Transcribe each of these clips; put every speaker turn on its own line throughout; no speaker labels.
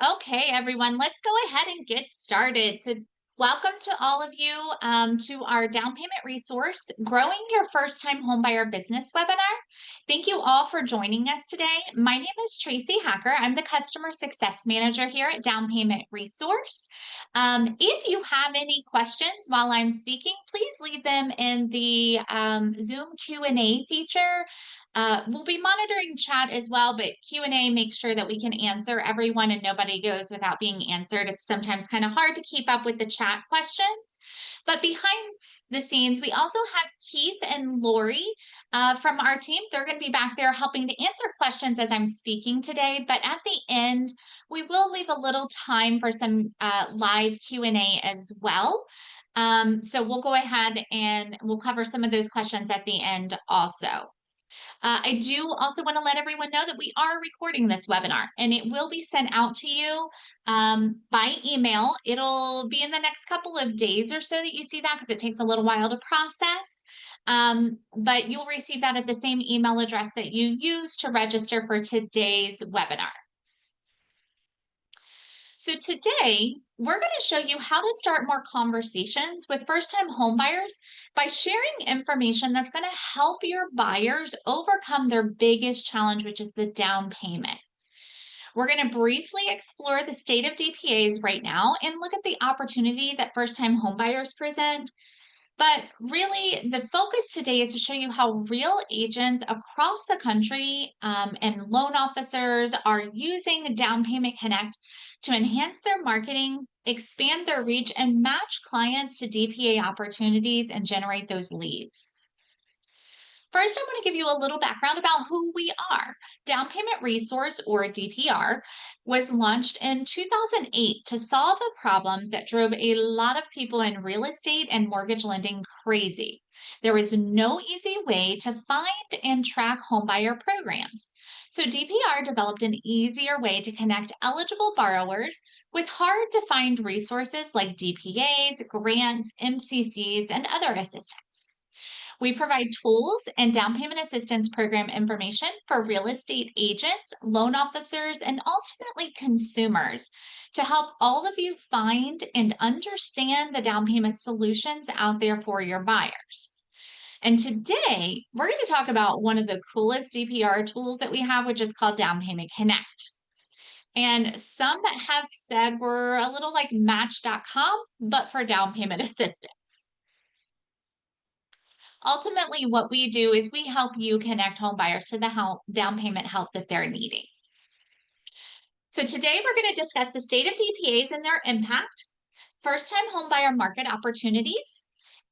Okay, everyone, let's go ahead and get started. So, welcome to all of you to our down payment resource, Growing Your First Time Homebuyer Business webinar. Thank you all for joining us today. My name is Tracy Hacker. I'm the Customer Success Manager here at Down Payment Resource. If you have any questions while I'm speaking, please leave them in the Zoom Q&A feature. We'll be monitoring chat as well, but Q&A makes sure that we can answer everyone and nobody goes without being answered. It's sometimes kind of hard to keep up with the chat questions. But behind the scenes, we also have Keith and Lori from our team. They're going to be back there helping to answer questions as I'm speaking today. But at the end, we will leave a little time for some live Q&A as well. So we'll go ahead and we'll cover some of those questions at the end also. I do also want to let everyone know that we are recording this webinar and it will be sent out to you by email. It'll be in the next couple of days or so that you see that because it takes a little while to process. But you'll receive that at the same email address that you used to register for today's webinar. So today, we're going to show you how to start more conversations with first-time homebuyers by sharing information that's going to help your buyers overcome their biggest challenge, which is the down payment. We're going to briefly explore the state of DPAs right now and look at the opportunity that first-time homebuyers present. But really, the focus today is to show you how real agents across the country and loan officers are using Down Payment Connect to enhance their marketing, expand their reach, and match clients to DPA opportunities and generate those leads. First, I want to give you a little background about who we are. Down Payment Resource, or DPR, was launched in 2008 to solve a problem that drove a lot of people in real estate and mortgage lending crazy. There was no easy way to find and track homebuyer programs. So DPR developed an easier way to connect eligible borrowers with hard to find resources like DPAs, grants, MCCs, and other assistance. We provide tools and down payment assistance program information for real estate agents, loan officers, and ultimately consumers to help all of you find and understand the down payment solutions out there for your buyers. And today, we're going to talk about one of the coolest DPR tools that we have, which is called Down Payment Connect. And some have said we're a little like Match.com, but for down payment assistance. Ultimately, what we do is we help you connect home buyers to the down payment help that they're needing. So today we're going to discuss the state of DPAs and their impact, first-time home buyer market opportunities,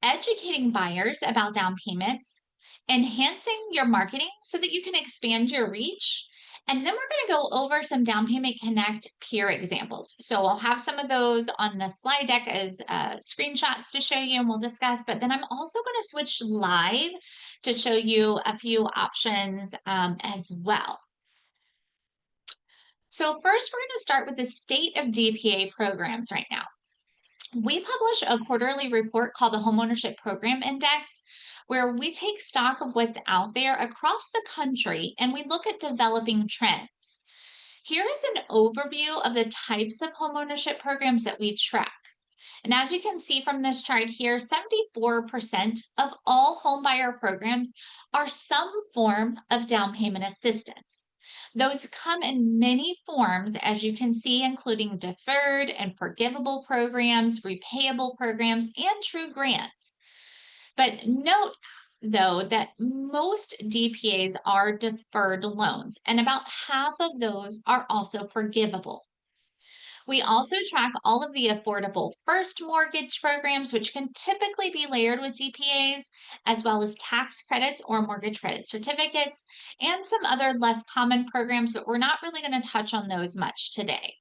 educating buyers about down payments, enhancing your marketing so that you can expand your reach, and then we're going to go over some Down Payment Connect peer examples. So I'll have some of those on the slide deck as screenshots to show you and we'll discuss, but then I'm also going to switch live to show you a few options as well. So first, we're going to start with the state of DPA programs right now. We publish a quarterly report called the Homeownership Program Index, where we take stock of what's out there across the country and we look at developing trends. Here's an overview of the types of homeownership programs that we track. And as you can see from this chart here, 74% of all homebuyer programs are some form of down payment assistance. Those come in many forms, as you can see, including deferred and forgivable programs, repayable programs, and true grants. But note, though, that most DPAs are deferred loans, and about half of those are also forgivable. We also track all of the affordable first mortgage programs, which can typically be layered with DPAs, as well as tax credits or mortgage credit certificates, and some other less common programs, but we're not really going to touch on those much today.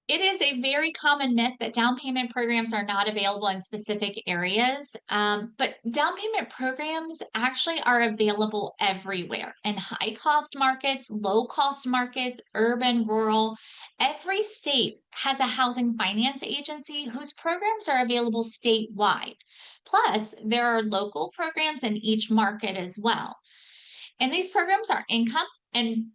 It is a very common myth that down payment programs are not available in specific areas, but down payment programs actually are available everywhere in high cost markets, low cost markets, urban, rural. Every state has a housing finance agency whose programs are available statewide. Plus, there are local programs in each market as well. And these programs are income And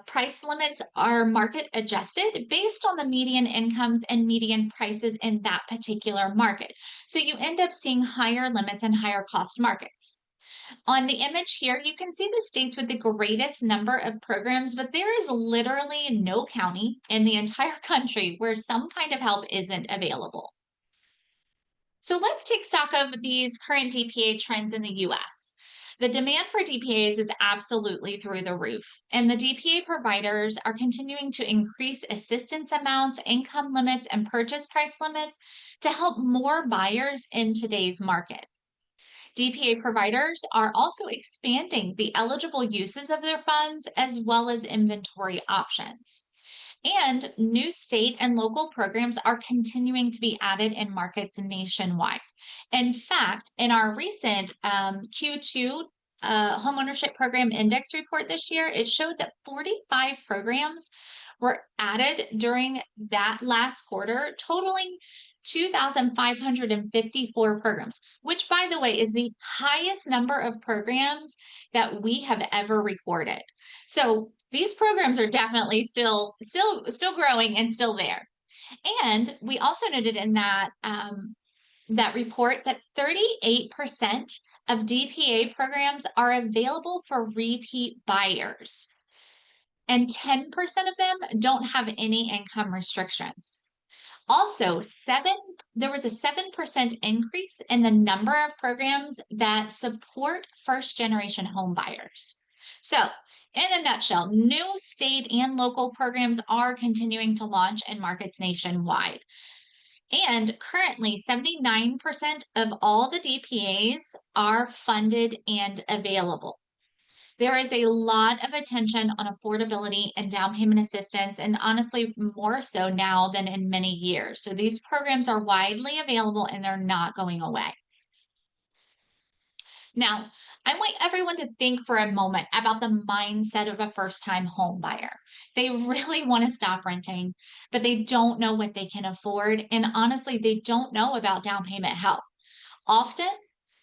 price limits are market adjusted based on the median incomes and median prices in that particular market. So you end up seeing higher limits and higher cost markets. On the image here, you can see the states with the greatest number of programs, but there is literally no county in the entire country where some kind of help isn't available. So let's take stock of these current DPA trends in the US. The demand for DPAs is absolutely through the roof, and the DPA providers are continuing to increase assistance amounts, income limits, and purchase price limits to help more buyers in today's market. DPA providers are also expanding the eligible uses of their funds as well as inventory options. And new state and local programs are continuing to be added in markets nationwide. In fact, in our recent Q2 homeownership program index report this year, it showed that 45 programs were added during that last quarter, totaling 2,554 programs, which, by the way, is the highest number of programs that we have ever recorded. So these programs are definitely still growing and still there. And we also noted in that report that 38% of DPA programs are available for repeat buyers, and 10% of them don't have any income restrictions. Also, there was a 7% increase in the number of programs that support first generation home buyers. So, in a nutshell, new state and local programs are continuing to launch in markets nationwide. And currently, 79% of all the DPAs are funded and available. There is a lot of attention on affordability and down payment assistance, and honestly, more so now than in many years. So these programs are widely available and they're not going away. Now, I want everyone to think for a moment about the mindset of a first time home buyer. They really want to stop renting, but they don't know what they can afford. And honestly, they don't know about down payment help. Often,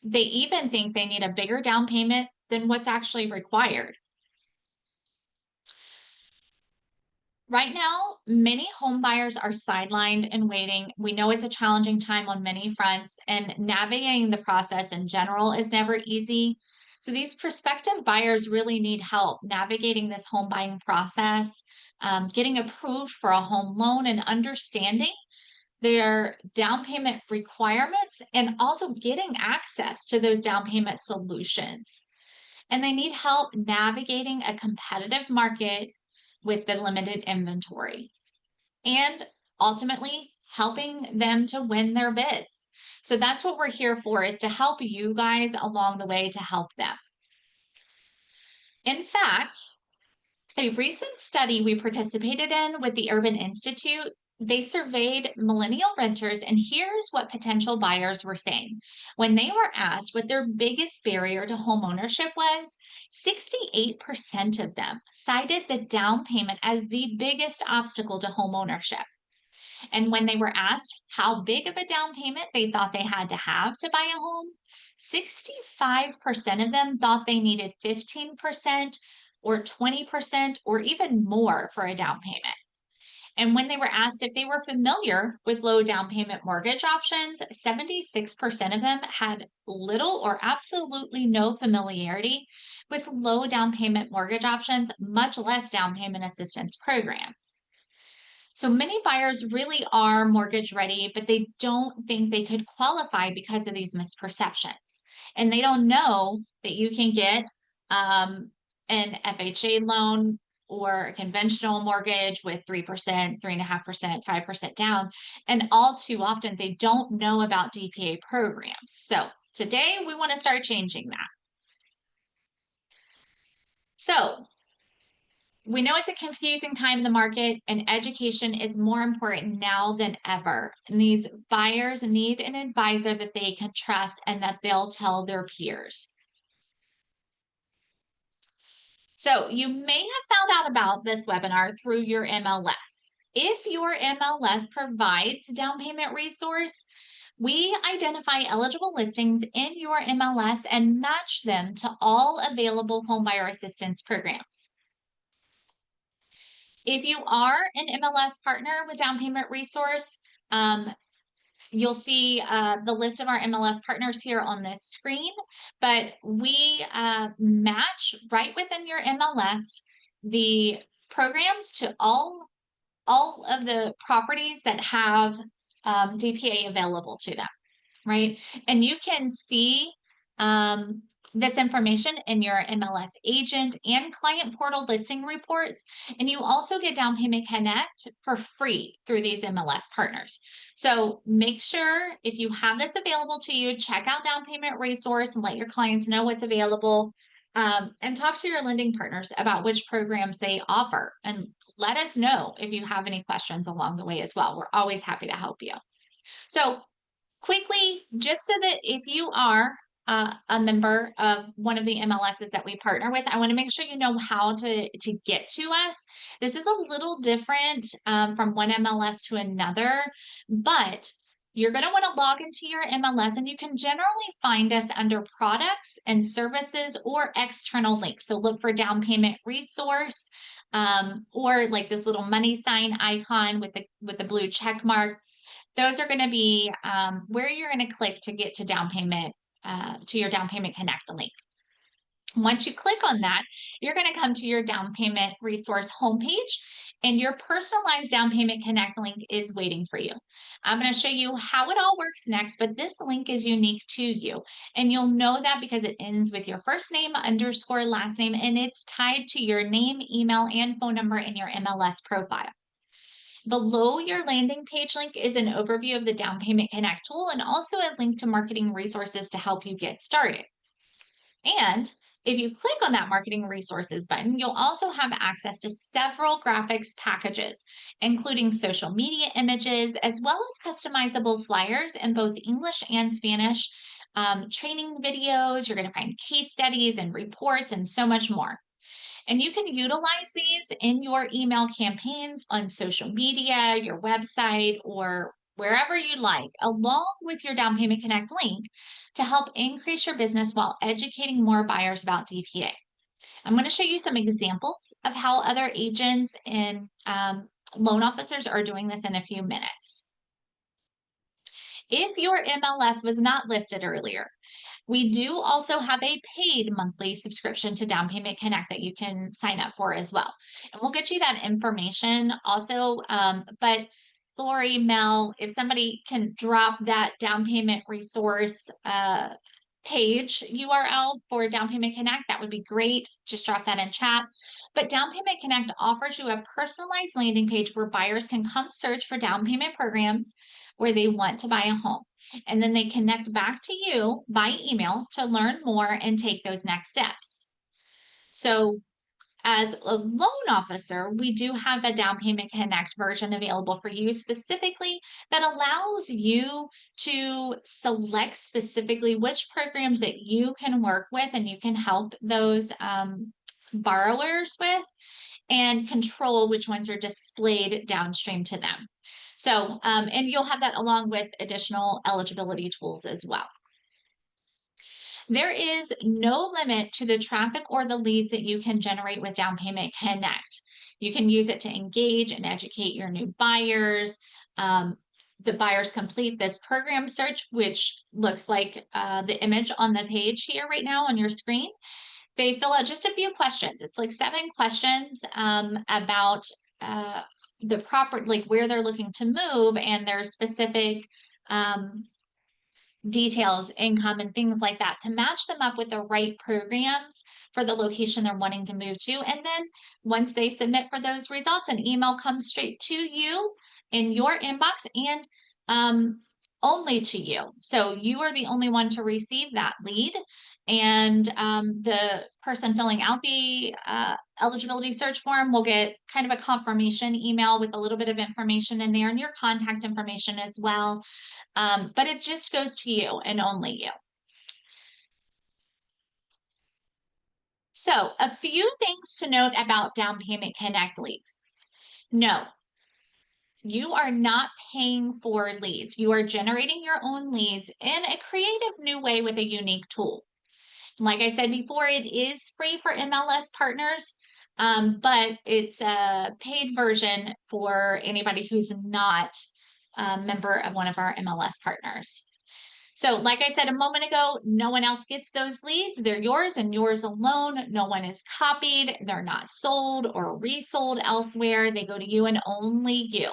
they even think they need a bigger down payment than what's actually required. Right now, many home buyers are sidelined and waiting. We know it's a challenging time on many fronts, and navigating the process in general is never easy. So, these prospective buyers really need help navigating this home buying process, getting approved for a home loan, and understanding their down payment requirements, and also getting access to those down payment solutions. And they need help navigating a competitive market with the limited inventory and ultimately helping them to win their bids. So that's what we're here for, is to help you guys along the way to help them. In fact, a recent study we participated in with the Urban Institute, they surveyed millennial renters, and here's what potential buyers were saying. When they were asked what their biggest barrier to homeownership was, 68% of them cited the down payment as the biggest obstacle to homeownership. And when they were asked how big of a down payment they thought they had to have to buy a home, 65% of them thought they needed 15% or 20% or even more for a down payment. And when they were asked if they were familiar with low down payment mortgage options, 76% of them had little or absolutely no familiarity with low down payment mortgage options, much less down payment assistance programs. So many buyers really are mortgage ready, but they don't think they could qualify because of these misperceptions. And they don't know that you can get an FHA loan or a conventional mortgage with 3%, 3.5%, 5% down. And all too often, they don't know about DPA programs. So today, we want to start changing that. So we know it's a confusing time in the market, and education is more important now than ever. And these buyers need an advisor that they can trust and that they'll tell their peers. So you may have found out about this webinar through your MLS. If your MLS provides down payment resource, we identify eligible listings in your MLS and match them to all available homebuyer assistance programs. If you are an MLS partner with Down Payment Resource, um, you'll see the list of our MLS partners here on this screen, but we match right within your MLS the programs to all of the properties that have DPA available to them, right? And you can see um, this information in your MLS agent and client portal listing reports. And you also get Down Payment Connect for free through these MLS partners. So make sure if you have this available to you, check out Down Payment Resource and let your clients know what's available. And talk to your lending partners about which programs they offer. And let us know if you have any questions along the way as well. We're always happy to help you. So quickly, just so that if you are a member of one of the MLSs that we partner with, I want to make sure you know how to get to us. This is a little different from one MLS to another, but you're going to want to log into your MLS and you can generally find us under products and services or external links. So look for Down Payment Resource or like this little money sign icon with the blue check mark. Those are going to be where you're going to click to get to down payment, to your Down Payment Connect link. Once you click on that, you're going to come to your Down Payment Resource homepage, and your personalized Down Payment Connect link is waiting for you. I'm going to show you how it all works next, but this link is unique to you. And you'll know that because it ends with your first name underscore last name, and it's tied to your name, email, and phone number in your MLS profile. Below your landing page link is an overview of the Down Payment Connect tool and also a link to marketing resources to help you get started. And if you click on that marketing resources button, you'll also have access to several graphics packages, including social media images, as well as customizable flyers in both English and Spanish, training videos. You're going to find case studies and reports and so much more. And you can utilize these in your email campaigns on social media, your website, or wherever you like, along with your Down Payment Connect link to help increase your business while educating more buyers about DPA. I'm going to show you some examples of how other agents and loan officers are doing this in a few minutes. If your MLS was not listed earlier, we do also have a paid monthly subscription to Down Payment Connect that you can sign up for as well. And we'll get you that information also. But Lori, Mel, if somebody can drop that Down Payment Resource page URL for Down Payment Connect, that would be great. Just drop that in chat. But Down Payment Connect offers you a personalized landing page where buyers can come search for down payment programs where they want to buy a home. And then they connect back to you by email to learn more and take those next steps. So as a loan officer, we do have a Down Payment Connect version available for you specifically that allows you to select specifically which programs that you can work with and you can help those borrowers with, and control which ones are displayed downstream to them. So, and you'll have that along with additional eligibility tools as well. There is no limit to the traffic or the leads that you can generate with Down Payment Connect. You can use it to engage and educate your new buyers. The buyers complete this program search, which looks like the image on the page here right now on your screen. They fill out just a few questions. It's like 7 questions about the proper, like where they're looking to move and their specific details, income, and things like that to match them up with the right programs for the location they're wanting to move to. And then once they submit for those results, an email comes straight to you in your inbox and only to you. So you are the only one to receive that lead. And the person filling out the eligibility search form will get kind of a confirmation email with a little bit of information in there and your contact information as well. But it just goes to you and only you. So a few things to note about Down Payment Connect leads. No, you are not paying for leads. You are generating your own leads in a creative new way with a unique tool. Like I said before, it is free for MLS partners, but it's a paid version for anybody who's not a member of one of our MLS partners. So, like I said a moment ago, no one else gets those leads. They're yours and yours alone. No one is copied. They're not sold or resold elsewhere. They go to you and only you.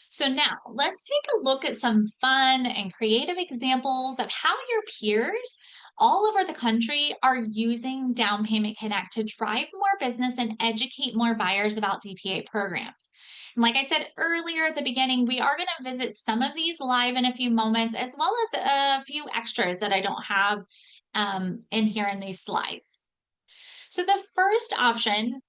So now let's take a look at some fun and creative examples of how your peers all over the country are using Down Payment Connect to drive more business and educate more buyers about DPA programs. And like I said earlier at the beginning, we are going to visit some of these live in a few moments, as well as a few extras that I don't have in here in these slides. So the first option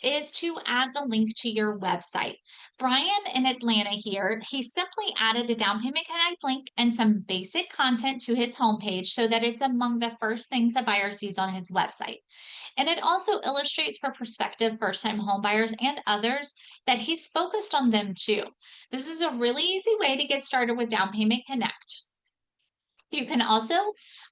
is to add the link to your website. Brian in Atlanta here, he simply added a Down Payment Connect link and some basic content to his homepage so that it's among the first things a buyer sees on his website. And it also illustrates for prospective first-time homebuyers and others that he's focused on them too. This is a really easy way to get started with Down Payment Connect. You can also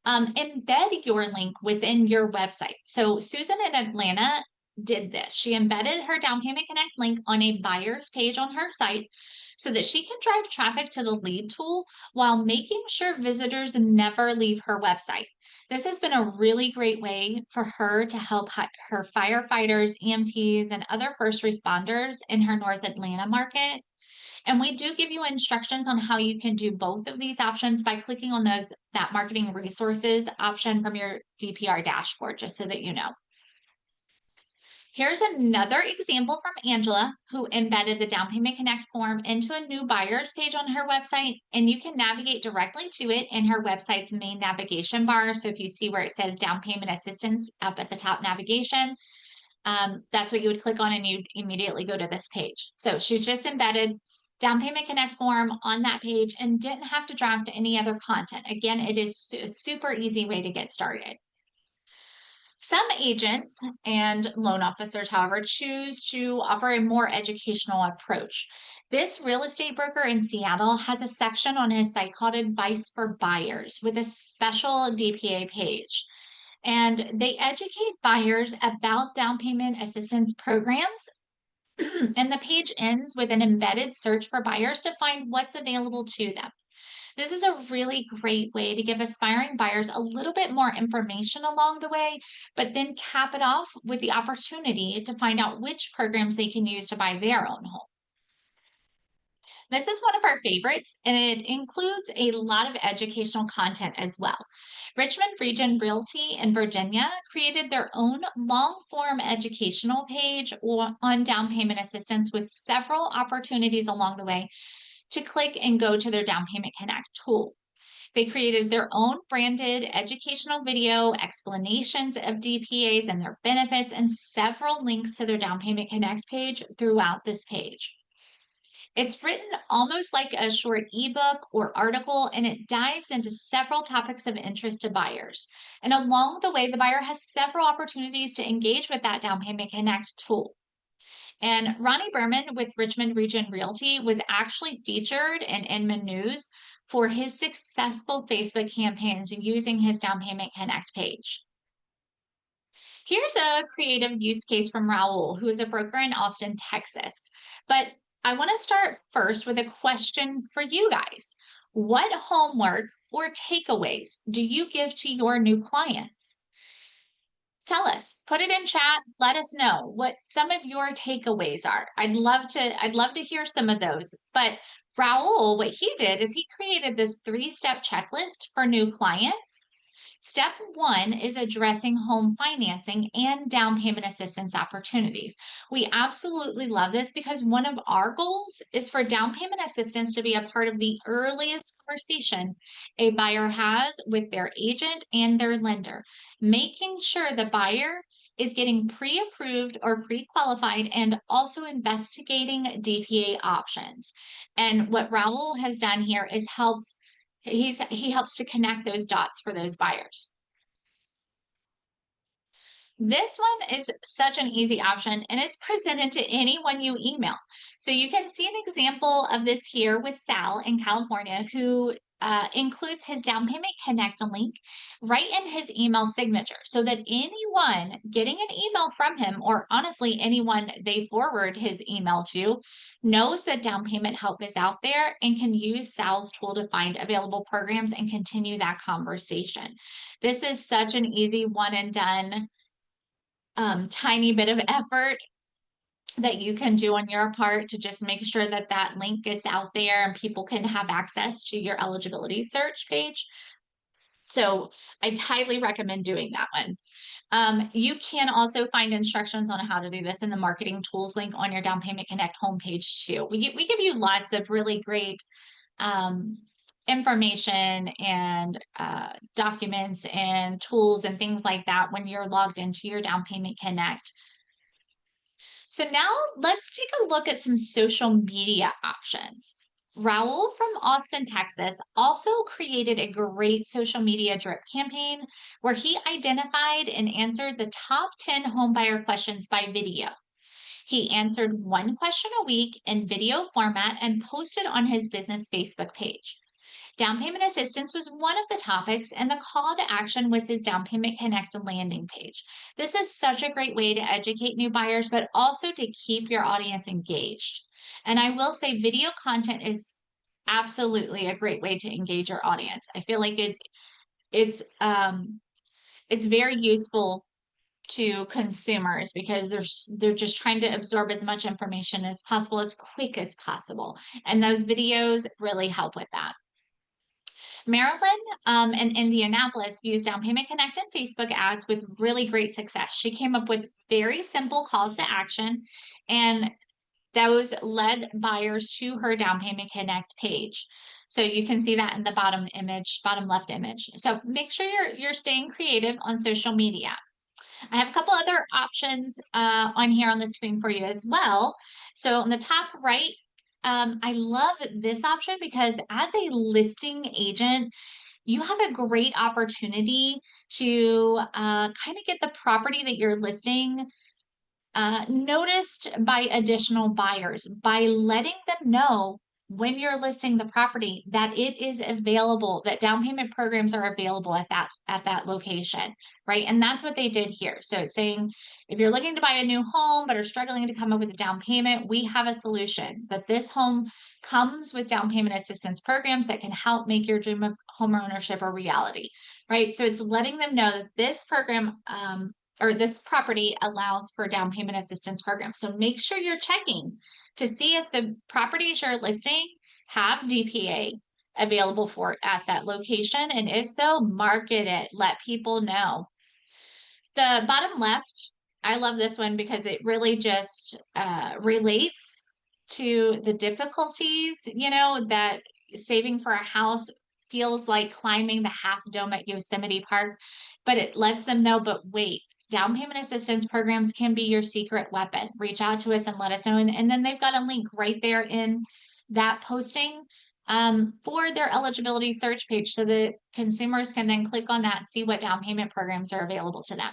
embed your link within your website. So Susan in Atlanta did this. She embedded her Down Payment Connect link on a buyer's page on her site so that she can drive traffic to the lead tool while making sure visitors never leave her website. This has been a really great way for her to help her firefighters, EMTs, and other first responders in her North Atlanta market. And we do give you instructions on how you can do both of these options by clicking on that marketing resources option from your DPR dashboard, just so that you know. Here's another example from Angela, who embedded the Down Payment Connect form into a new buyer's page on her website, and you can navigate directly to it in her website's main navigation bar. So if you see where it says Down Payment Assistance up at the top navigation, that's what you would click on and you'd immediately go to this page. So she's just embedded Down Payment Connect form on that page and didn't have to draft any other content. Again, it is a super easy way to get started. Some agents and loan officers, however, choose to offer a more educational approach. This real estate broker in Seattle has a section on his site called Advice for Buyers with a special DPA page. And they educate buyers about down payment assistance programs. And the page ends with an embedded search for buyers to find what's available to them. This is a really great way to give aspiring buyers a little bit more information along the way, but then cap it off with the opportunity to find out which programs they can use to buy their own home. This is one of our favorites, and it includes a lot of educational content as well. Richmond Region Realty in Virginia created their own long form educational page on down payment assistance with several opportunities along the way to click and go to their Down Payment Connect tool. They created their own branded educational video, explanations of DPAs and their benefits, and several links to their Down Payment Connect page throughout this page. It's written almost like a short ebook or article, and it dives into several topics of interest to buyers. And along the way, the buyer has several opportunities to engage with that Down Payment Connect tool. And Ronnie Berman with Richmond Region Realty was actually featured in Inman News for his successful Facebook campaigns using his Down Payment Connect page. Here's a creative use case from Raul, who is a broker in Austin, Texas. But I want to start first with a question for you guys. What homework or takeaways do you give to your new clients? Tell us, put it in chat, let us know what some of your takeaways are. I'd love to hear some of those. But Raul, what he did is he created this 3-step checklist for new clients. Step 1 is addressing home financing and down payment assistance opportunities. We absolutely love this because one of our goals is for down payment assistance to be a part of the earliest conversation a buyer has with their agent and their lender, making sure the buyer is getting pre-approved or pre-qualified and also investigating DPA options. And what Raul has done here is he helps to connect those dots for those buyers. This one is such an easy option, and it's presented to anyone you email. So you can see an example of this here with Sal in California, who includes his Down Payment Connect link right in his email signature so that anyone getting an email from him, or honestly, anyone they forward his email to, knows that down payment help is out there and can use Sal's tool to find available programs and continue that conversation. This is such an easy one and done, tiny bit of effort that you can do on your part to just make sure that that link gets out there and people can have access to your eligibility search page. So I highly recommend doing that one. You can also find instructions on how to do this in the marketing tools link on your Down Payment Connect homepage too. We give you lots of really great um, information and documents and tools and things like that when you're logged into your Down Payment Connect. So now let's take a look at some social media options. Raul from Austin, Texas, also created a great social media drip campaign where he identified and answered the top 10 homebuyer questions by video. He answered one question a week in video format and posted on his business Facebook page. Down payment assistance was one of the topics, and the call to action was his Down Payment Connect landing page. This is such a great way to educate new buyers, but also to keep your audience engaged. And I will say, video content is absolutely a great way to engage your audience. I feel like it's very useful to consumers because they're just trying to absorb as much information as possible as quick as possible, and those videos really help with that. Marilyn and Indianapolis used Down Payment Connect and Facebook ads with really great success. She came up with very simple calls to action, and those led buyers to her Down Payment Connect page. So you can see that in the bottom image, bottom left image. So make sure you're staying creative on social media. I have a couple other options on here on the screen for you as well. So on the top right, I love this option because as a listing agent, you have a great opportunity to kind of get the property that you're listing noticed by additional buyers by letting them know when you're listing the property that it is available, that down payment programs are available at that location, right? And that's what they did here. So it's saying if you're looking to buy a new home but are struggling to come up with a down payment, we have a solution. That this home comes with down payment assistance programs that can help make your dream of home ownership a reality, right? So it's letting them know that this program or this property allows for down payment assistance program. So make sure you're checking to see if the properties you're listing have DPA available for it at that location. And if so, market it, let people know. The bottom left, I love this one because it really just relates to the difficulties, that saving for a house feels like climbing the Half Dome at Yosemite Park, but it lets them know, but wait, down payment assistance programs can be your secret weapon. Reach out to us and let us know. And then they've got a link right there in that posting for their eligibility search page so that consumers can then click on that and see what down payment programs are available to them.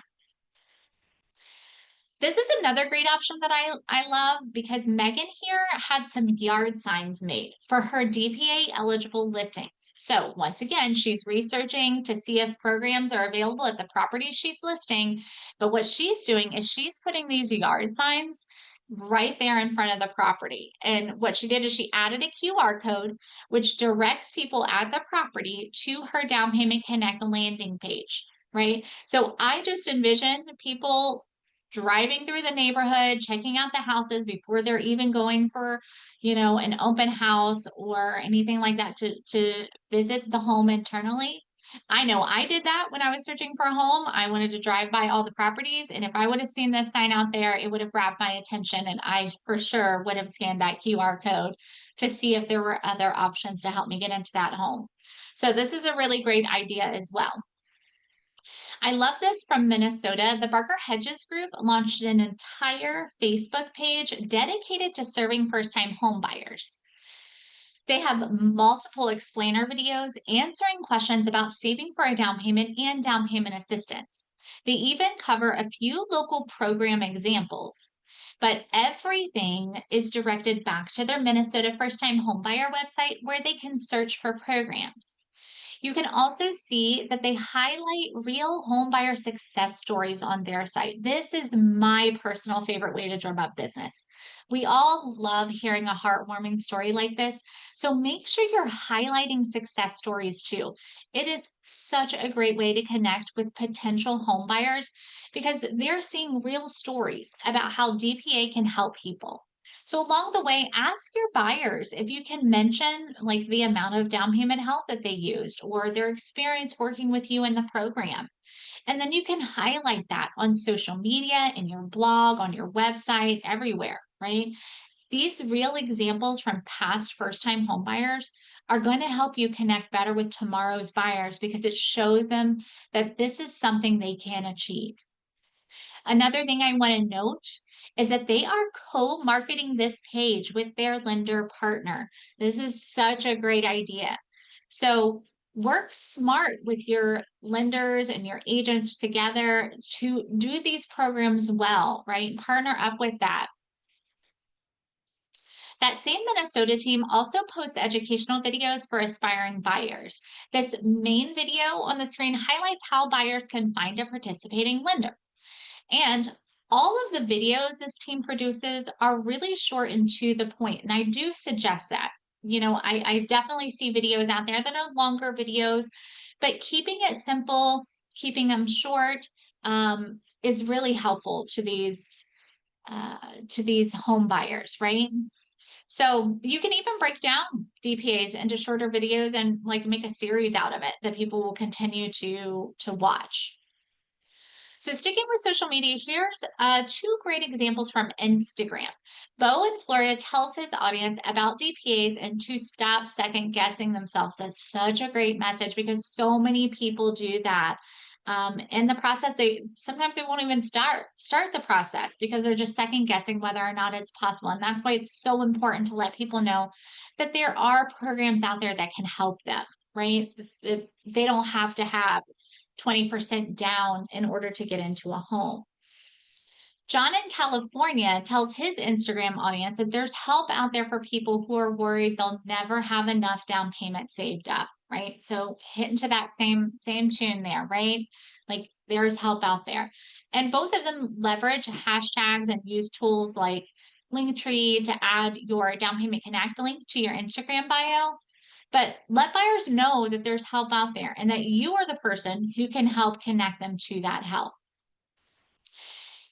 This is another great option that I love because Megan here had some yard signs made for her DPA eligible listings. So once again, she's researching to see if programs are available at the properties she's listing. But what she's doing is she's putting these yard signs right there in front of the property. And what she did is she added a QR code, which directs people at the property to her Down Payment Connect landing page, right? So I just envision people driving through the neighborhood, checking out the houses before they're even going for, an open house or anything like that to visit the home internally. I know I did that when I was searching for a home. I wanted to drive by all the properties, and if I would have seen this sign out there, it would have grabbed my attention, and I for sure would have scanned that QR code to see if there were other options to help me get into that home. So this is a really great idea as well. I love this from Minnesota. The Barker Hedges Group launched an entire Facebook page dedicated to serving first-time home buyers. They have multiple explainer videos answering questions about saving for a down payment and down payment assistance. They even cover a few local program examples, but everything is directed back to their Minnesota first-time homebuyer website where they can search for programs. You can also see that they highlight real home buyer success stories on their site. This is my personal favorite way to drum up business. We all love hearing a heartwarming story like this, so make sure you're highlighting success stories too. It is such a great way to connect with potential home buyers because they're seeing real stories about how DPA can help people. So along the way, ask your buyers if you can mention like the amount of down payment help that they used or their experience working with you in the program. And then you can highlight that on social media, in your blog, on your website, everywhere, right? These real examples from past first time homebuyers are going to help you connect better with tomorrow's buyers because it shows them that this is something they can achieve. Another thing I want to note is that they are co-marketing this page with their lender partner. This is such a great idea. So work smart with your lenders and your agents together to do these programs well, right? Partner up with that. That same Minnesota team also posts educational videos for aspiring buyers. This main video on the screen highlights how buyers can find a participating lender. And all of the videos this team produces are really short and to the point. And I do suggest that. I definitely see videos out there that are longer videos, but keeping it simple, keeping them short, is really helpful to these home buyers, right? So you can even break down DPAs into shorter videos and like make a series out of it that people will continue to watch. So sticking with social media, here's two great examples from Instagram. Bo in Florida tells his audience about DPAs and to stop second guessing themselves. That's such a great message because so many people do that. In the process, they sometimes they won't even start the process because they're just second guessing whether or not it's possible. And that's why it's so important to let people know that there are programs out there that can help them, right? They don't have to have 20% down in order to get into a home. John in California tells his Instagram audience that there's help out there for people who are worried they'll never have enough down payment saved up, right? So hit into that same tune there, right? Like there's help out there. And both of them leverage hashtags and use tools like Linktree to add your down payment connect link to your Instagram bio. But let buyers know that there's help out there and that you are the person who can help connect them to that help.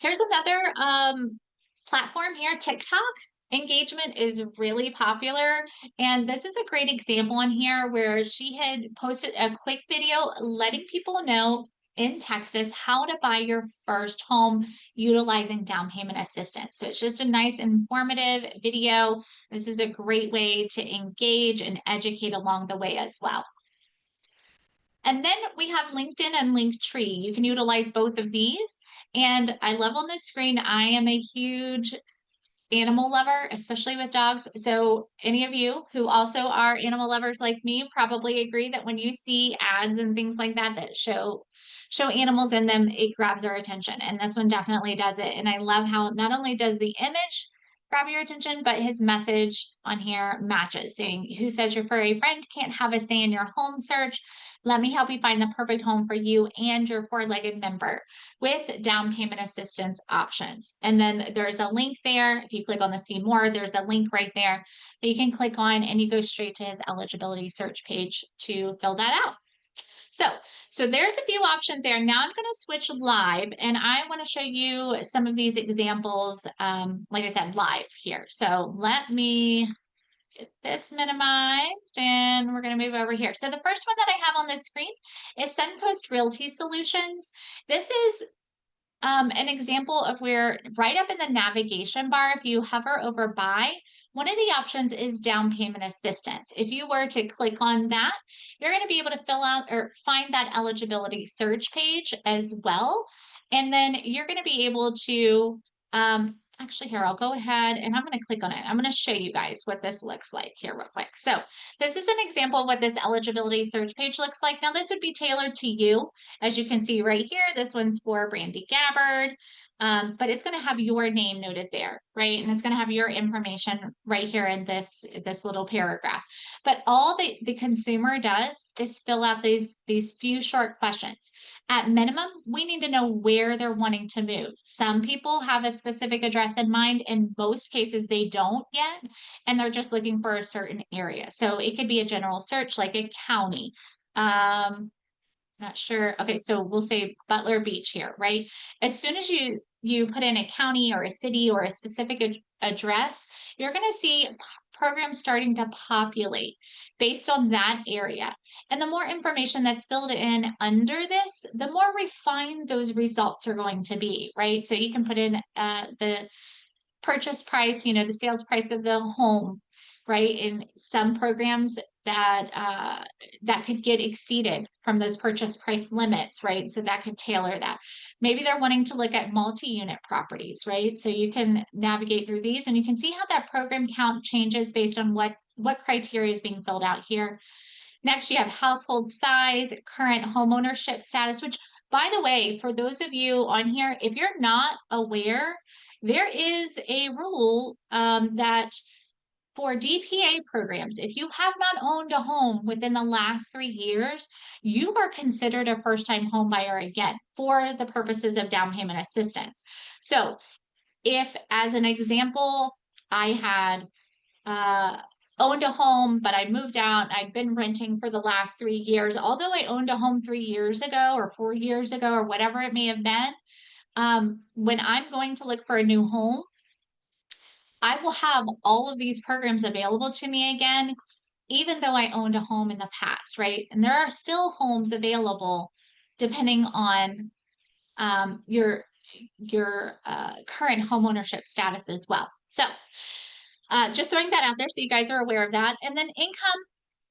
Here's another platform here, TikTok. Engagement is really popular. And this is a great example on here where she had posted a quick video letting people know in Texas how to buy your first home utilizing down payment assistance. So it's just a nice informative video. This is a great way to engage and educate along the way as well. And then we have LinkedIn and Linktree. You can utilize both of these. And I love on this screen, I am a huge animal lover, especially with dogs. So any of you who also are animal lovers like me probably agree that when you see ads and things like that that show animals in them, it grabs our attention. And this one definitely does it. And I love how not only does the image grab your attention, but his message on here matches, saying, "Who says your furry friend can't have a say in your home search? Let me help you find the perfect home for you and your four-legged member with down payment assistance options." And then there's a link there. If you click on the see more, there's a link right there that you can click on and you go straight to his eligibility search page to fill that out. So there's a few options there. Now I'm going to switch live and I want to show you some of these examples, like I said, live here. So let me get this minimized and we're going to move over here. So the first one that I have on this screen is Suncoast Realty Solutions. This is an example of where right up in the navigation bar, if you hover over buy, one of the options is down payment assistance. If you were to click on that, you're going to be able to fill out or find that eligibility search page as well. And then you're going to be able to, actually here, I'll go ahead and I'm going to click on it. I'm going to show you guys what this looks like here real quick. So this is an example of what this eligibility search page looks like. Now this would be tailored to you. As you can see right here, this one's for Brandy Gabbard. but it's going to have your name noted there, right? And it's going to have your information right here in this little paragraph. But all the consumer does is fill out these few short questions. At minimum, we need to know where they're wanting to move. Some people have a specific address in mind. In most cases, they don't yet, and they're just looking for a certain area. So it could be a general search like a county. Not sure. Okay, so we'll say Butler Beach here, right? As soon as you put in a county or a city or a specific address, you're going to see programs starting to populate based on that area. And the more information that's filled in under this, the more refined those results are going to be, right? So you can put in the purchase price, the sales price of the home, right? In some programs that could get exceeded from those purchase price limits, right? So that could tailor that. Maybe they're wanting to look at multi-unit properties, right? So you can navigate through these and you can see how that program count changes based on what criteria is being filled out here. Next, you have household size, current homeownership status, which, by the way, for those of you on here, if you're not aware, there is a rule that for DPA programs, if you have not owned a home within the last 3 years, you are considered a first-time home buyer again for the purposes of down payment assistance. So if, as an example, I had owned a home, but I moved out. I'd been renting for the last 3 years. Although I owned a home 3 years ago or 4 years ago or whatever it may have been, when I'm going to look for a new home, I will have all of these programs available to me again, even though I owned a home in the past, right? And there are still homes available depending on your current homeownership status as well. So just throwing that out there so you guys are aware of that. And then income.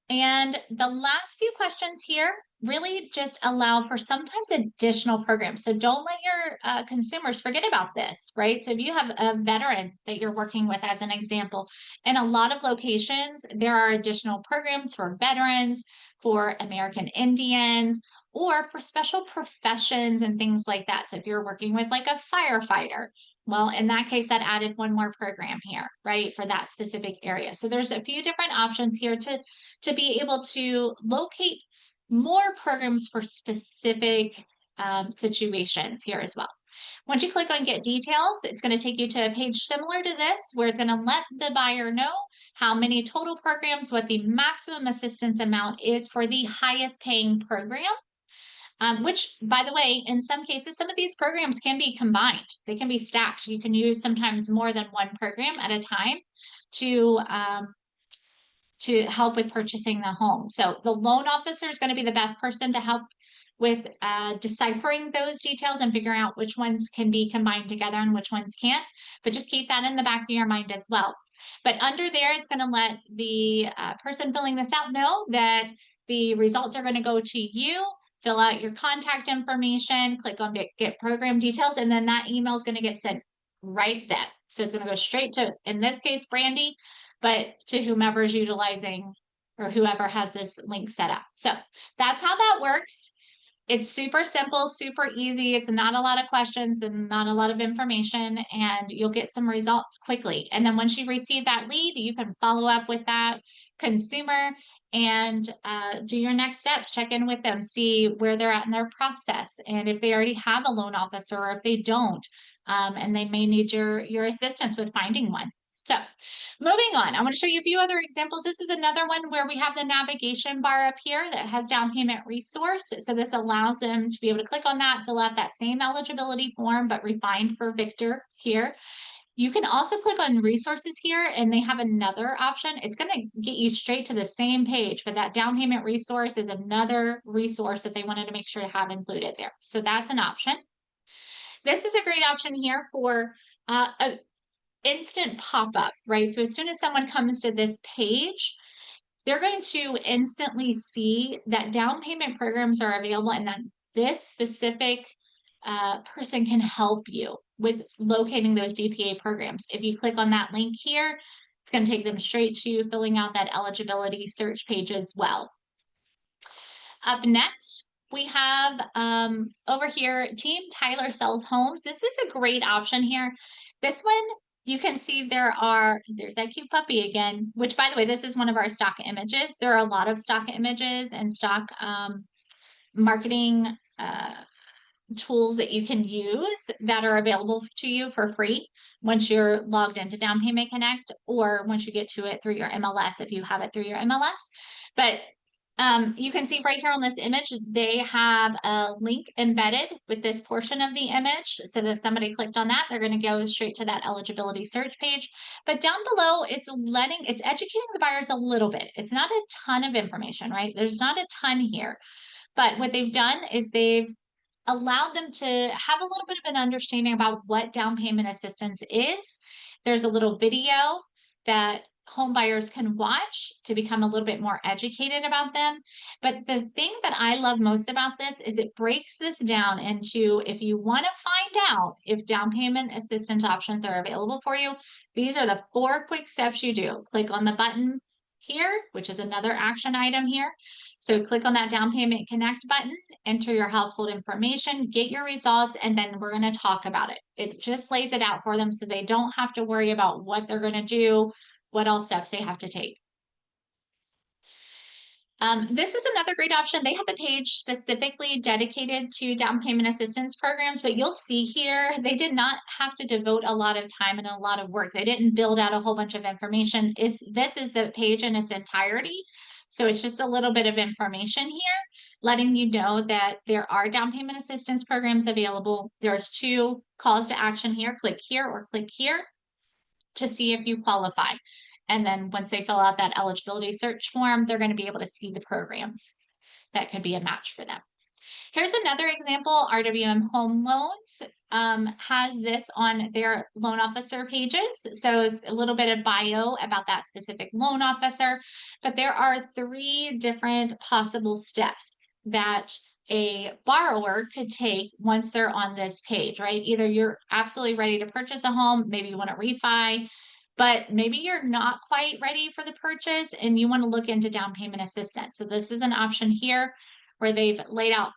And the last few questions here really just allow for sometimes additional programs. So don't let your consumers forget about this, right? So if you have a veteran that you're working with as an example, in a lot of locations, there are additional programs for veterans, for American Indians, or for special professions and things like that. So if you're working with like a firefighter, well, in that case, that added one more program here, right, for that specific area. So there's a few different options here to be able to locate more programs for specific situations here as well. Once you click on Get Details, it's going to take you to a page similar to this, where it's going to let the buyer know how many total programs, what the maximum assistance amount is for the highest paying program. Which, by the way, in some cases, some of these programs can be combined. They can be stacked. You can use sometimes more than one program at a time to help with purchasing the home. So the loan officer is going to be the best person to help with deciphering those details and figuring out which ones can be combined together and which ones can't. But just keep that in the back of your mind as well. But under there, it's going to let the person filling this out know that the results are going to go to you. Fill out your contact information, click on get program details, and then that email is going to get sent right then. So it's going to go straight to, in this case, Brandy, but to whomever is utilizing or whoever has this link set up. So that's how that works. It's super simple, super easy. It's not a lot of questions and not a lot of information, and you'll get some results quickly. And then once you receive that lead, you can follow up with that consumer and do your next steps. Check in with them, see where they're at in their process, and if they already have a loan officer or if they don't, and they may need your assistance with finding one. So moving on, I want to show you a few other examples. This is another one where we have the navigation bar up here that has down payment resource. So this allows them to be able to click on that, fill out that same eligibility form, but refined for Victor here. You can also click on resources here and they have another option. It's going to get you straight to the same page, but that down payment resource is another resource that they wanted to make sure to have included there. So that's an option. This is a great option here for a instant pop-up, right? So as soon as someone comes to this page, they're going to instantly see that down payment programs are available and that this specific person can help you with locating those DPA programs. If you click on that link here, it's going to take them straight to filling out that eligibility search page as well. Up next, We have over here, Team Tyler Sells Homes. This is a great option here. This one, you can see there's that cute puppy again, which by the way, this is one of our stock images. There are a lot of stock images and stock marketing tools that you can use that are available to you for free once you're logged into Down Payment Connect, or once you get to it through your MLS if you have it through your MLS. But you can see right here on this image, they have a link embedded with this portion of the image. So that if somebody clicked on that, they're going to go straight to that eligibility search page. But down below, it's educating the buyers a little bit. It's not a ton of information, right? There's not a ton here. But what they've done is they've allowed them to have a little bit of an understanding about what down payment assistance is. There's a little video that home buyers can watch to become a little bit more educated about them. But the thing that I love most about this is it breaks this down into, if you want to find out if down payment assistance options are available for you, these are the 4 quick steps you do. Click on the button here, which is another action item here. So click on that Down Payment Connect button, enter your household information, get your results, and then we're going to talk about it. It just lays it out for them so they don't have to worry about what they're going to do, what all steps they have to take. This is another great option. They have a page specifically dedicated to down payment assistance programs, but you'll see here, they did not have to devote a lot of time and a lot of work. They didn't build out a whole bunch of information. This is the page in its entirety. So it's just a little bit of information here, letting you know that there are down payment assistance programs available. There's 2 calls to action here, click here or click here to see if you qualify. And then once they fill out that eligibility search form, they're going to be able to see the programs that could be a match for them. Here's another example. RWM Home Loans has this on their loan officer pages. So it's a little bit of bio about that specific loan officer, but there are 3 different possible steps that a borrower could take once they're on this page, right? Either you're absolutely ready to purchase a home, maybe you want to refi, but maybe you're not quite ready for the purchase and you want to look into down payment assistance. So this is an option here where they've laid out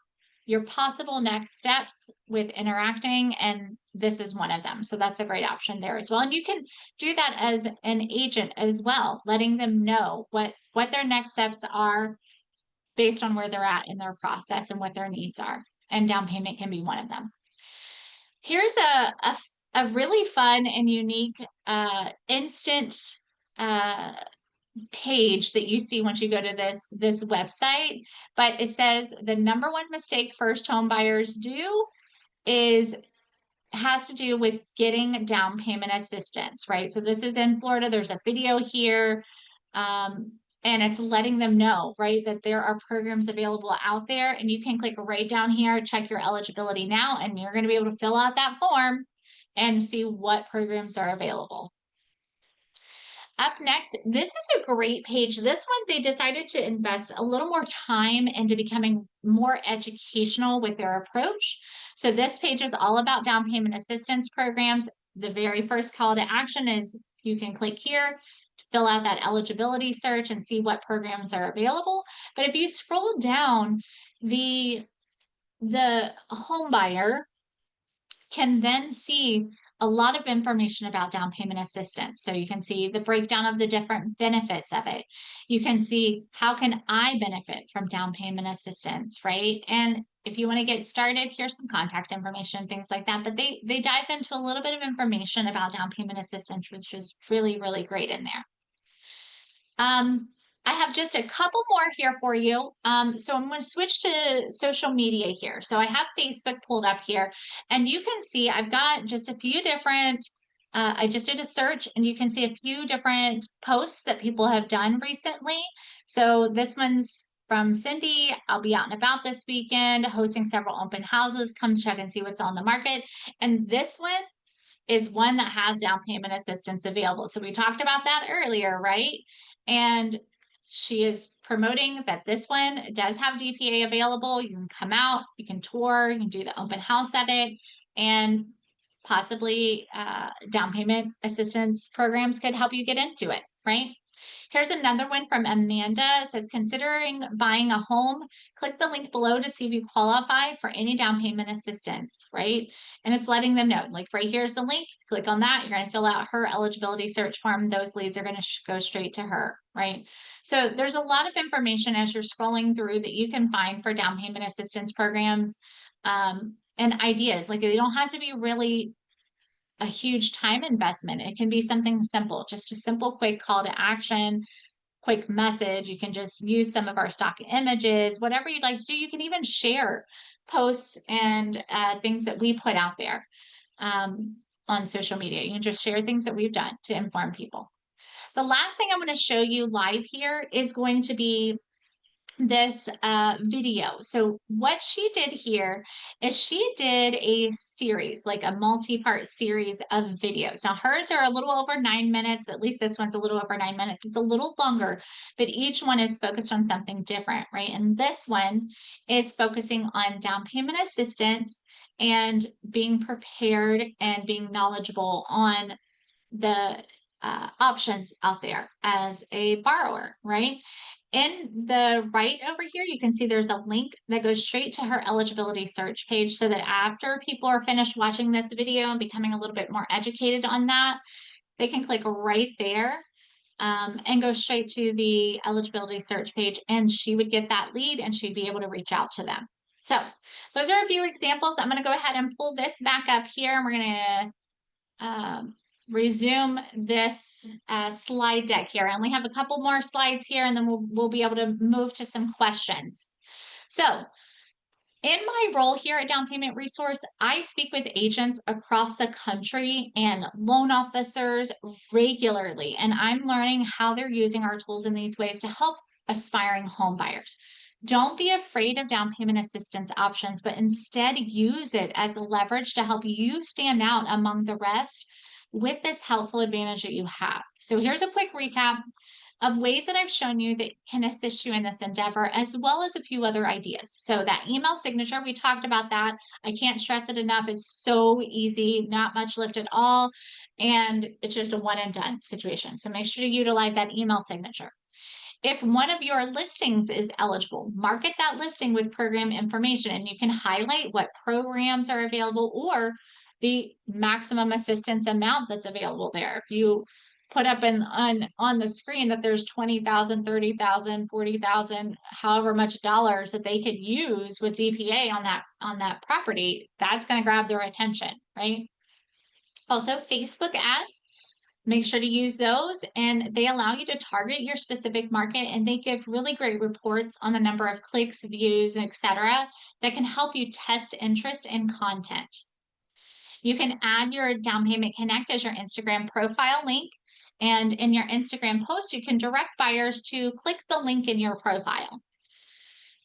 your possible next steps with interacting, and this is one of them. So that's a great option there as well. And you can do that as an agent as well, letting them know what their next steps are based on where they're at in their process and what their needs are. And down payment can be one of them. Here's a really fun and unique instant page that you see once you go to this website, but it says the number 1 mistake first home buyers do has to do with getting down payment assistance, right? So this is in Florida. There's a video here, and it's letting them know, right, that there are programs available out there, and you can click right down here, check your eligibility now, and you're going to be able to fill out that form and see what programs are available. Up next, this is a great page. This one, they decided to invest a little more time into becoming more educational with their approach. So this page is all about down payment assistance programs. The very first call to action is you can click here to fill out that eligibility search and see what programs are available. But if you scroll down, the home buyer can then see a lot of information about down payment assistance. So you can see the breakdown of the different benefits of it. You can see how can I benefit from down payment assistance, right? And if you want to get started, here's some contact information, things like that. But they dive into a little bit of information about down payment assistance, which is really, really great in there. I have just a couple more here for you. So I'm going to switch to social media here. So I have Facebook pulled up here, and you can see I've got just a few different, I just did a search, and you can see a few different posts that people have done recently. So this one's from Cindy. I'll be out and about this weekend, hosting several open houses. Come check and see what's on the market. And this one is one that has down payment assistance available. So we talked about that earlier, right? And she is promoting that this one does have DPA available. You can come out, you can tour, you can do the open house of it, and possibly down payment assistance programs could help you get into it, right? Here's another one from Amanda. It says, considering buying a home, click the link below to see if you qualify for any down payment assistance, right? And it's letting them know, like right here's the link, click on that. You're going to fill out her eligibility search form. Those leads are going to go straight to her, right? So there's a lot of information as you're scrolling through that you can find for down payment assistance programs and ideas. Like they don't have to be really a huge time investment. It can be something simple, just a simple, quick call to action, quick message. You can just use some of our stock images, whatever you'd like to do. You can even share posts and things that we put out there on social media. You can just share things that we've done to inform people. The last thing I'm going to show you live here is going to be this video. So what she did here is she did a series, like a multi-part series of videos. Now hers are a little over 9 minutes. At least this one's a little over 9 minutes. It's a little longer, but each one is focused on something different, right? And this one is focusing on down payment assistance and being prepared and being knowledgeable on the options out there as a borrower, right? In the right over here, you can see there's a link that goes straight to her eligibility search page so that after people are finished watching this video and becoming a little bit more educated on that, they can click right there and go straight to the eligibility search page, and she would get that lead and she'd be able to reach out to them. So those are a few examples. I'm going to go ahead and pull this back up here, and we're going to resume this slide deck here. I only have a couple more slides here, and then we'll be able to move to some questions. So in my role here at Down Payment Resource, I speak with agents across the country and loan officers regularly, and I'm learning how they're using our tools in these ways to help aspiring home buyers. Don't be afraid of down payment assistance options, but instead use it as a leverage to help you stand out among the rest with this helpful advantage that you have. So here's a quick recap of ways that I've shown you that can assist you in this endeavor, as well as a few other ideas. So that email signature, we talked about that. I can't stress it enough. It's so easy, not much lift at all. And it's just a one and done situation. So make sure to utilize that email signature. If one of your listings is eligible, market that listing with program information, and you can highlight what programs are available or the maximum assistance amount that's available there. If you put up on the screen that there's 20,000, 30,000, 40,000, however much dollars that they could use with DPA on that property, that's going to grab their attention, right? Also, Facebook ads, make sure to use those, and they allow you to target your specific market, and they give really great reports on the number of clicks, views, etc. that can help you test interest in content. You can add your Down Payment Connect as your Instagram profile link, and in your Instagram post, you can direct buyers to click the link in your profile.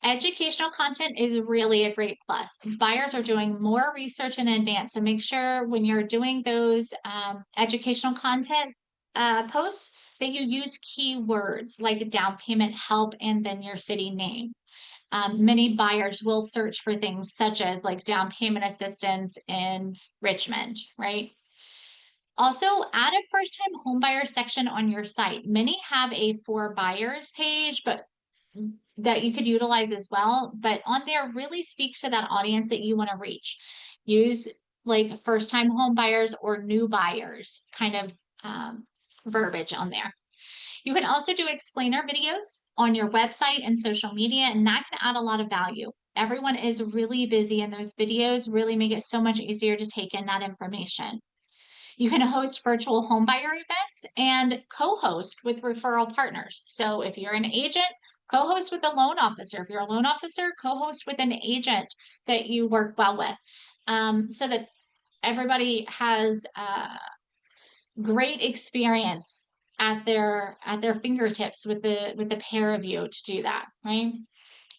Educational content is really a great plus. Buyers are doing more research in advance, so make sure when you're doing those educational content posts that you use keywords like down payment help and then your city name. Many buyers will search for things such as like down payment assistance in Richmond, right? Also, add a first-time homebuyer section on your site. Many have a for buyers page, but that you could utilize as well. But on there, really speak to that audience that you want to reach. Use like first-time home buyers or new buyers kind of verbiage on there. You can also do explainer videos on your website and social media, and that can add a lot of value. Everyone is really busy, and those videos really make it so much easier to take in that information. You can host virtual homebuyer events and co-host with referral partners. So if you're an agent, co-host with a loan officer. If you're a loan officer, co-host with an agent that you work well with, so that everybody has great experience at their fingertips with the pair of you to do that, right?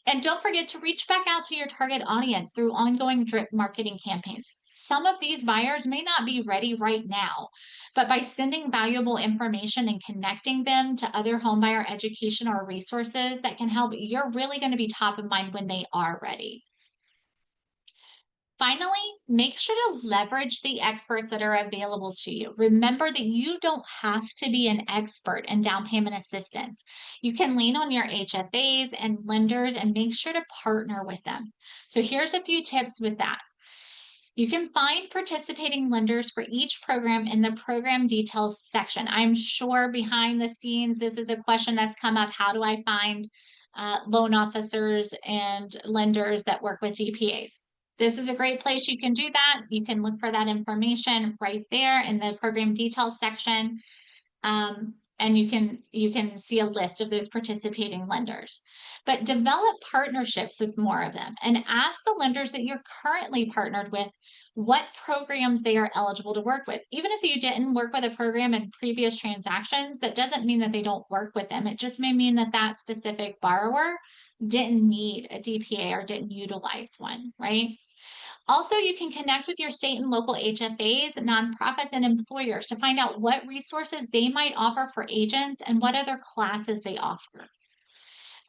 And don't forget to reach back out to your target audience through ongoing drip marketing campaigns. Some of these buyers may not be ready right now, but by sending valuable information and connecting them to other homebuyer education or resources that can help, you're really going to be top of mind when they are ready. Finally, make sure to leverage the experts that are available to you. Remember that you don't have to be an expert in down payment assistance. You can lean on your HFAs and lenders and make sure to partner with them. So, here's a few tips with that. You can find participating lenders for each program in the program details section. I'm sure behind the scenes, this is a question that's come up. How do I find loan officers and lenders that work with DPAs? This is a great place you can do that. You can look for that information right there in the program details section. And you can see a list of those participating lenders. But develop partnerships with more of them and ask the lenders that you're currently partnered with what programs they are eligible to work with. Even if you didn't work with a program in previous transactions, that doesn't mean that they don't work with them. It just may mean that that specific borrower didn't need a DPA or didn't utilize one, right? Also, you can connect with your state and local HFAs, nonprofits, and employers to find out what resources they might offer for agents and what other classes they offer.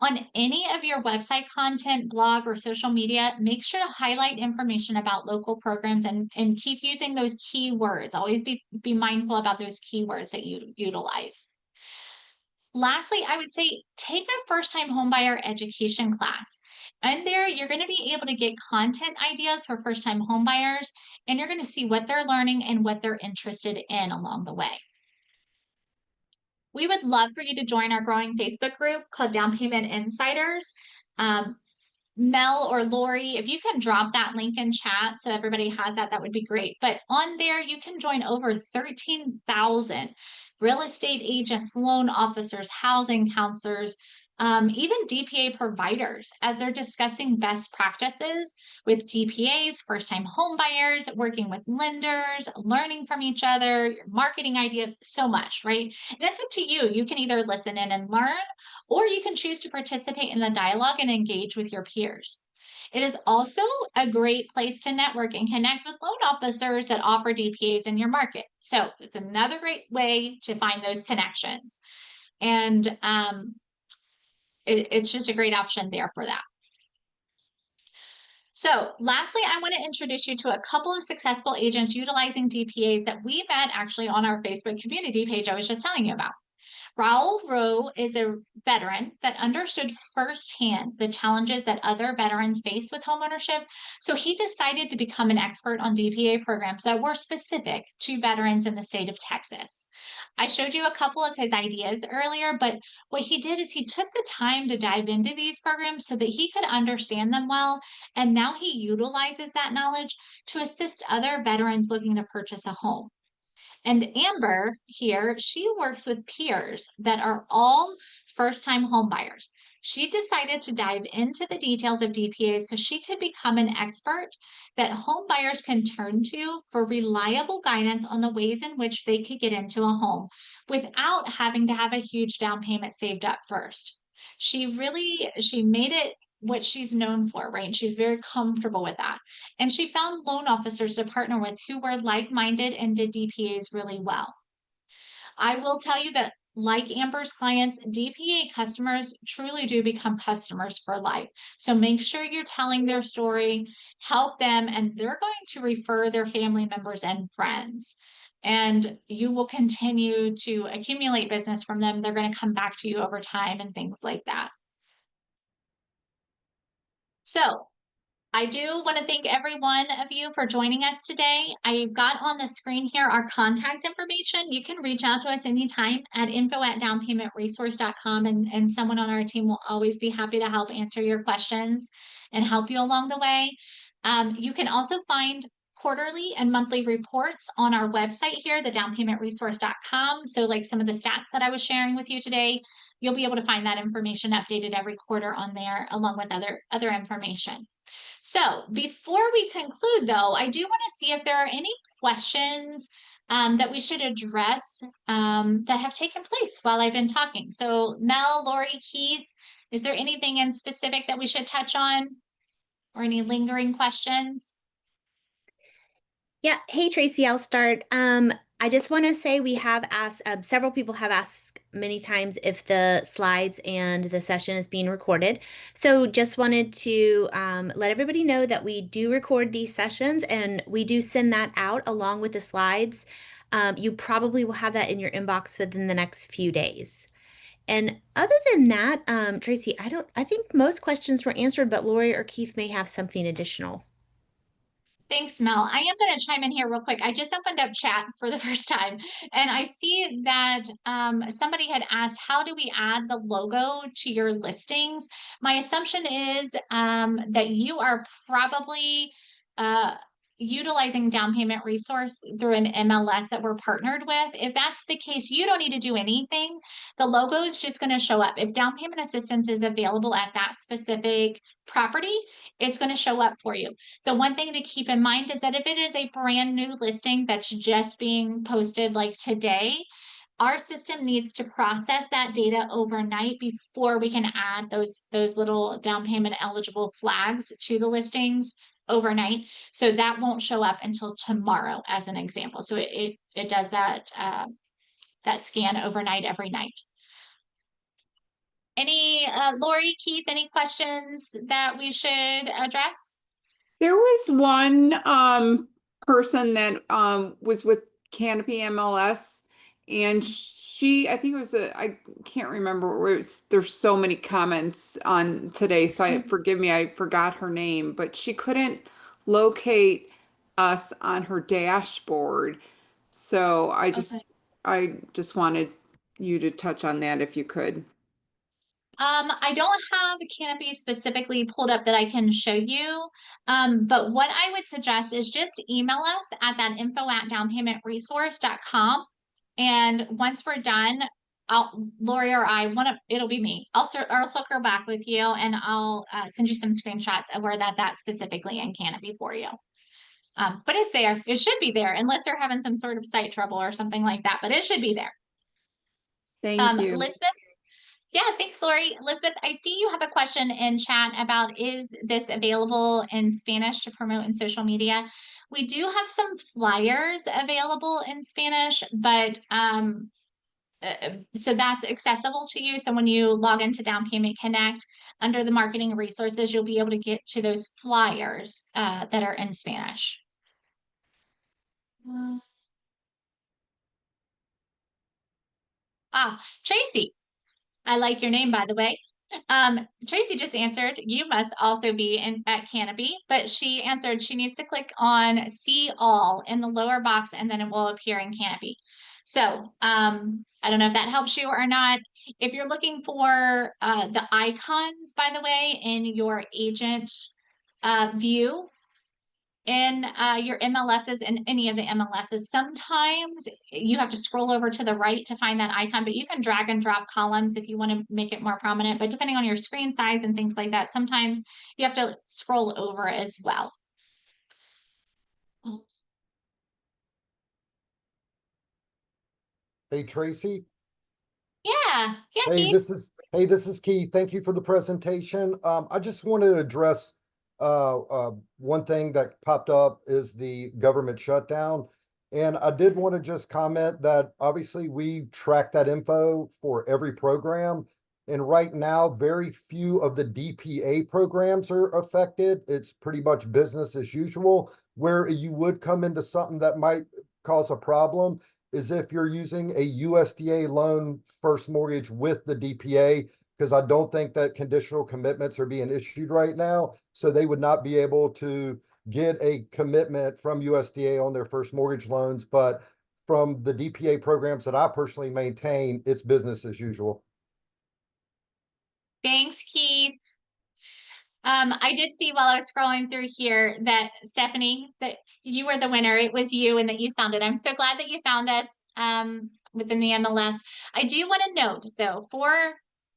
On any of your website content, blog, or social media, make sure to highlight information about local programs and keep using those keywords. Always be mindful about those keywords that you utilize. Lastly, I would say take a first time homebuyer education class. And there you're going to be able to get content ideas for first time homebuyers, and you're going to see what they're learning and what they're interested in along the way. We would love for you to join our growing Facebook group called Down Payment Insiders. Um, Mel or Lori, if you can drop that link in chat so everybody has that, that would be great. But on there, you can join over 13,000 real estate agents, loan officers, housing counselors, even DPA providers as they're discussing best practices with DPAs, first time home buyers, working with lenders, learning from each other, marketing ideas, so much, right? And it's up to you. You can either listen in and learn, or you can choose to participate in the dialogue and engage with your peers. It is also a great place to network and connect with loan officers that offer DPAs in your market. So it's another great way to find those connections. And it's just a great option there for that. So lastly, I want to introduce you to a couple of successful agents utilizing DPAs that we met actually on our Facebook community page I was just telling you about. Raul Rowe is a veteran that understood firsthand the challenges that other veterans face with homeownership. So he decided to become an expert on DPA programs that were specific to veterans in the state of Texas. I showed you a couple of his ideas earlier, but what he did is he took the time to dive into these programs so that he could understand them well. And now he utilizes that knowledge to assist other veterans looking to purchase a home. And Amber here, she works with peers that are all first time home buyers. She decided to dive into the details of DPAs so she could become an expert that home buyers can turn to for reliable guidance on the ways in which they could get into a home without having to have a huge down payment saved up first. She made it what she's known for, right? She's very comfortable with that. And she found loan officers to partner with who were like-minded and did DPAs really well. I will tell you that like Amber's clients, DPA customers truly do become customers for life. So make sure you're telling their story, help them, and they're going to refer their family members and friends. And you will continue to accumulate business from them. They're going to come back to you over time and things like that. So I do want to thank every one of you for joining us today. I've got on the screen here our contact information. You can reach out to us anytime at info@downpaymentresource.com, and someone on our team will always be happy to help answer your questions and help you along the way. You can also find quarterly and monthly reports on our website here, the downpaymentresource.com. So like some of the stats that I was sharing with you today, you'll be able to find that information updated every quarter on there along with other information. So before we conclude, though, I do want to see if there are any questions that we should address that have taken place while I've been talking. So Mel, Lori, Keith, is there anything in specific that we should touch on or any lingering questions?
Yeah. Hey, Tracy, I'll start. I just want to say we have asked, several people have asked many times if the slides and the session is being recorded. So just wanted to let everybody know that we do record these sessions and we do send that out along with the slides. You probably will have that in your inbox within the next few days. And other than that, Tracy, I think most questions were answered, but Lori or Keith may have something additional.
Thanks, Mel. I am going to chime in here real quick. I just opened up chat for the first time, and I see that somebody had asked, how do we add the logo to your listings? My assumption is that you are probably uh, utilizing down payment resource through an MLS that we're partnered with. If that's the case, you don't need to do anything. The logo is just going to show up. If down payment assistance is available at that specific property, it's going to show up for you. The one thing to keep in mind is that if it is a brand new listing that's just being posted like today, our system needs to process that data overnight before we can add those little down payment eligible flags to the listings overnight. So that won't show up until tomorrow, as an example. So it does that that scan overnight every night. Any Lori, Keith, any questions that we should address?
There was one person that was with Canopy MLS, and she, I think it was I can't remember, there's so many comments on today, so forgive me, I forgot her name, but she couldn't locate us on her dashboard. So
Okay.
I just wanted you to touch on that if you could.
I don't have Canopy specifically pulled up that I can show you. But what I would suggest is just email us at that info@downpaymentresource.com. And once we're done, Lori or I, it'll be me. I'll circle back with you and I'll send you some screenshots of where that's at specifically in Canopy for you. But it's there. It should be there unless they're having some sort of site trouble or something like that, but it should be there.
Thank you.
Elizabeth? Yeah, thanks, Lori. Elizabeth, I see you have a question in chat about, is this available in Spanish to promote in social media? We do have some flyers available in Spanish, but so that's accessible to you. So when you log into Down Payment Connect, under the marketing resources, you'll be able to get to those flyers that are in Spanish. Tracy, I like your name, by the way. Tracy just answered, you must also be at Canopy, but she answered she needs to click on see all in the lower box and then it will appear in Canopy. So I don't know if that helps you or not. If you're looking for the icons, by the way, in your agent view, in your MLSs and any of the MLSs, sometimes you have to scroll over to the right to find that icon, but you can drag and drop columns if you want to make it more prominent. But depending on your screen size and things like that, sometimes you have to scroll over as well.
Hey, Tracy.
Yeah,
Hey,
Keith.
this is Keith. Thank you for the presentation. I just want to address one thing that popped up is the government shutdown. And I did want to just comment that obviously we track that info for every program. And right now, very few of the DPA programs are affected. It's pretty much business as usual. Where you would come into something that might cause a problem is if you're using a USDA loan first mortgage with the DPA, because I don't think that conditional commitments are being issued right now. So they would not be able to get a commitment from USDA on their first mortgage loans. But from the DPA programs that I personally maintain, it's business as usual.
Thanks, Keith. I did see while I was scrolling through here that Stephanie, that you were the winner. It was you and that you found it. I'm so glad that you found us within the MLS. I do want to note though,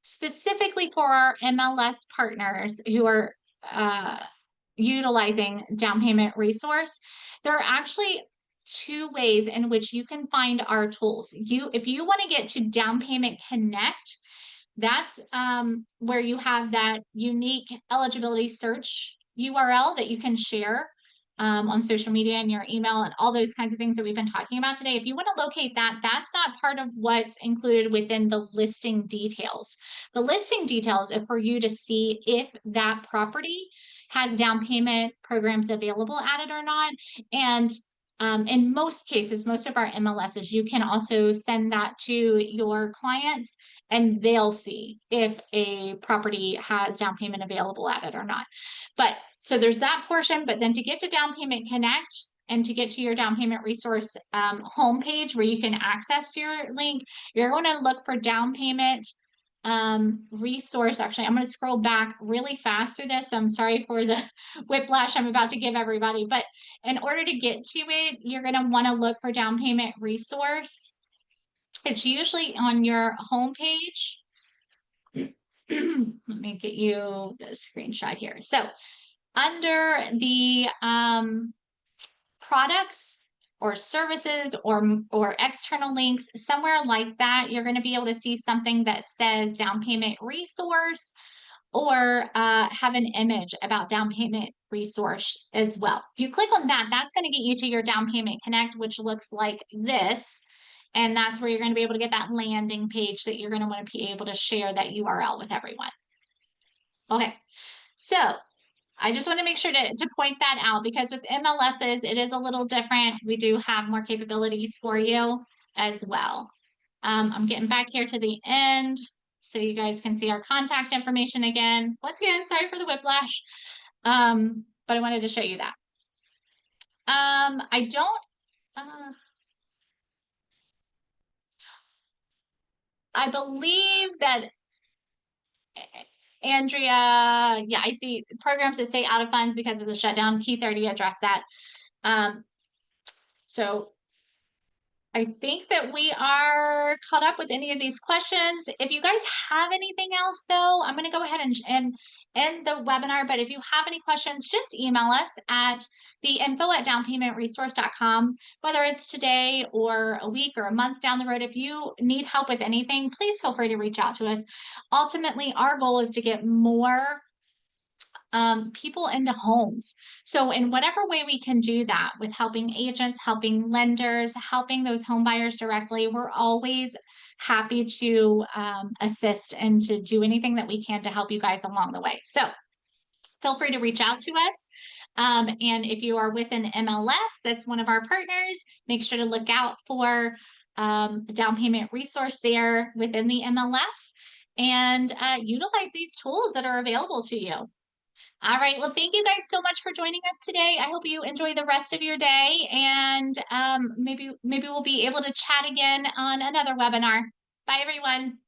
specifically for our MLS partners who are utilizing down payment resource, there are actually two ways in which you can find our tools. If you want to get to Down Payment Connect, that's where you have that unique eligibility search URL that you can share on social media and your email and all those kinds of things that we've been talking about today. If you want to locate that, that's not part of what's included within the listing details. The listing details are for you to see if that property has down payment programs available at it or not. And in most cases, most of our MLSs, you can also send that to your clients and they'll see if a property has down payment available at it or not. But so there's that portion, but then to get to Down Payment Connect and to get to your down payment resource homepage where you can access your link, you're going to look for down payment resource. Actually, I'm going to scroll back really fast through this. So I'm sorry for the whiplash I'm about to give everybody, but in order to get to it, you're going to want to look for down payment resource. It's usually on your homepage. Let me get you the screenshot here. So under the products or services or external links, somewhere like that, you're going to be able to see something that says down payment resource or have an image about down payment resource as well. If you click on that, that's going to get you to your Down Payment Connect, which looks like this. And that's where you're going to be able to get that landing page that you're going to want to be able to share that URL with everyone. Okay, so I just want to make sure to point that out because with MLSs, it is a little different. We do have more capabilities for you as well. I'm getting back here to the end so you guys can see our contact information again. Once again, sorry for the whiplash, but I wanted to show you that. I don't, I believe that Andrea, yeah, I see programs that say out of funds because of the shutdown. Keith already addressed that. So I think that we are caught up with any of these questions. If you guys have anything else though, I'm going to go ahead and end the webinar. But if you have any questions, just email us at the info@downpaymentresource.com, whether it's today or a week or a month down the road. If you need help with anything, please feel free to reach out to us. Ultimately, our goal is to get more people into homes. So in whatever way we can do that with helping agents, helping lenders, helping those home buyers directly, we're always happy to assist and to do anything that we can to help you guys along the way. So feel free to reach out to us. And if you are with an MLS, that's one of our partners, make sure to look out for a down payment resource there within the MLS and utilize these tools that are available to you. All right. Well, thank you guys so much for joining us today. I hope you enjoy the rest of your day and maybe we'll be able to chat again on another webinar. Bye, everyone.